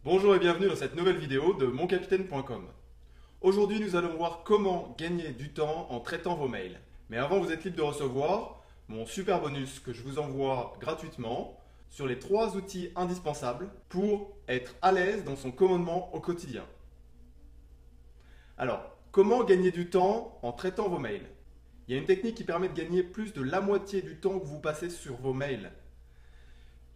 Bonjour et bienvenue dans cette nouvelle vidéo de moncapitaine.com. Aujourd'hui, nous allons voir comment gagner du temps en traitant vos mails. Mais avant, vous êtes libre de recevoir mon super bonus que je vous envoie gratuitement sur les 3 outils indispensables pour être à l'aise dans son commandement au quotidien. Alors, comment gagner du temps en traitant vos mails? Il y a une technique qui permet de gagner plus de la moitié du temps que vous passez sur vos mails.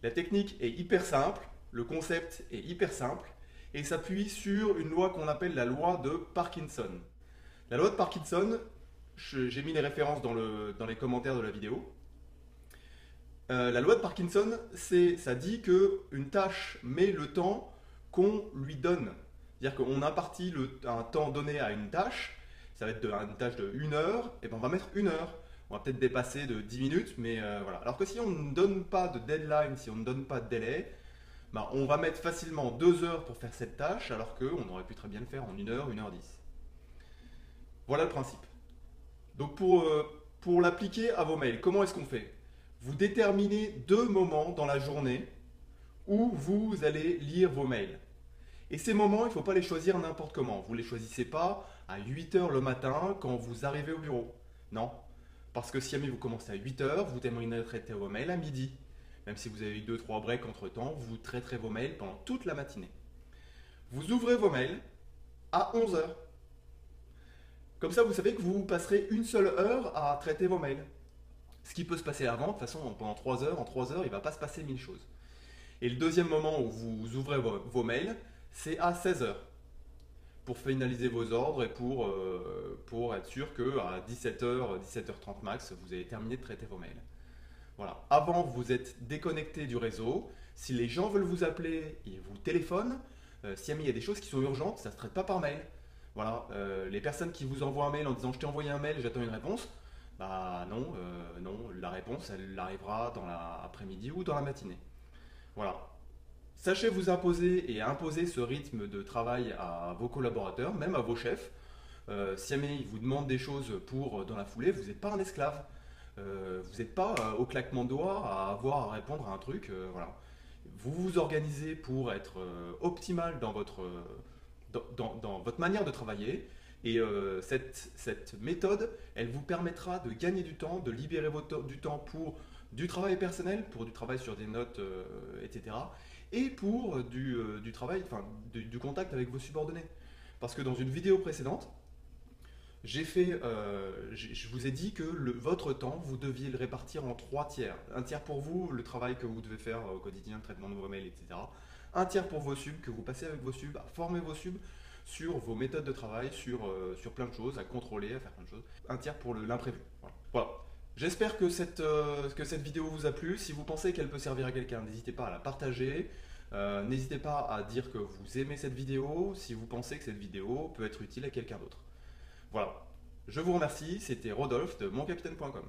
La technique est hyper simple, le concept est hyper simple et s'appuie sur une loi qu'on appelle la loi de Parkinson. La loi de Parkinson, j'ai mis les références dans les commentaires de la vidéo. La loi de Parkinson, ça dit qu'une tâche met le temps qu'on lui donne. C'est-à-dire qu'on impartit un temps donné à une tâche, ça va être une tâche de 1 heure, et ben on va mettre 1 heure. On va peut-être dépasser de 10 minutes, mais voilà. Alors que si on ne donne pas de deadline, si on ne donne pas de délai, ben on va mettre facilement 2 heures pour faire cette tâche, alors qu'on aurait pu très bien le faire en 1 heure, 1h10. Voilà le principe. Donc pour l'appliquer à vos mails, comment est-ce qu'on fait? Vous déterminez 2 moments dans la journée où vous allez lire vos mails. Et ces moments, il ne faut pas les choisir n'importe comment. Vous ne les choisissez pas à 8 heures le matin quand vous arrivez au bureau. Non. Parce que si jamais vous commencez à 8 heures, vous terminerez de traiter vos mails à midi. Même si vous avez eu 2-3 breaks entre temps, vous traiterez vos mails pendant toute la matinée. Vous ouvrez vos mails à 11 heures. Comme ça, vous savez que vous passerez une seule heure à traiter vos mails. Ce qui peut se passer avant, de toute façon, pendant 3 heures, en 3 heures, il ne va pas se passer 1000 choses. Et le deuxième moment où vous ouvrez vos mails, c'est à 16 heures. Pour finaliser vos ordres et pour être sûr qu'à 17h, 17h30 max, vous avez terminé de traiter vos mails. Voilà. Avant, vous êtes déconnecté du réseau. Si les gens veulent vous appeler, ils vous téléphonent. Si jamais il y a des choses qui sont urgentes, ça ne se traite pas par mail. Voilà. Les personnes qui vous envoient un mail en disant je t'ai envoyé un mail, j'attends une réponse. Bah non, non, la réponse elle arrivera dans l'après-midi ou dans la matinée. Voilà. Sachez vous imposer et imposer ce rythme de travail à vos collaborateurs, même à vos chefs. Si jamais ils vous demandent des choses dans la foulée, vous n'êtes pas un esclave. Vous n'êtes pas au claquement de doigts à avoir à répondre à un truc. Voilà. Vous vous organisez pour être optimal dans votre manière de travailler. Et cette méthode, elle vous permettra de gagner du temps, de libérer du temps pour du travail personnel, pour du travail sur des notes, etc. Et pour du travail, enfin, du contact avec vos subordonnés. Parce que dans une vidéo précédente, je vous ai dit que votre temps, vous deviez le répartir en 3 tiers. Un tiers pour vous, le travail que vous devez faire au quotidien, le traitement de vos mails, etc. Un tiers pour vos subs, que vous passez avec vos subs, à former vos subs sur vos méthodes de travail, sur plein de choses, à contrôler, à faire plein de choses. Un tiers pour l'imprévu. Voilà. Voilà. J'espère que cette vidéo vous a plu. Si vous pensez qu'elle peut servir à quelqu'un, n'hésitez pas à la partager. N'hésitez pas à dire que vous aimez cette vidéo si vous pensez que cette vidéo peut être utile à quelqu'un d'autre. Voilà. Je vous remercie. C'était Rodolphe de moncapitaine.com.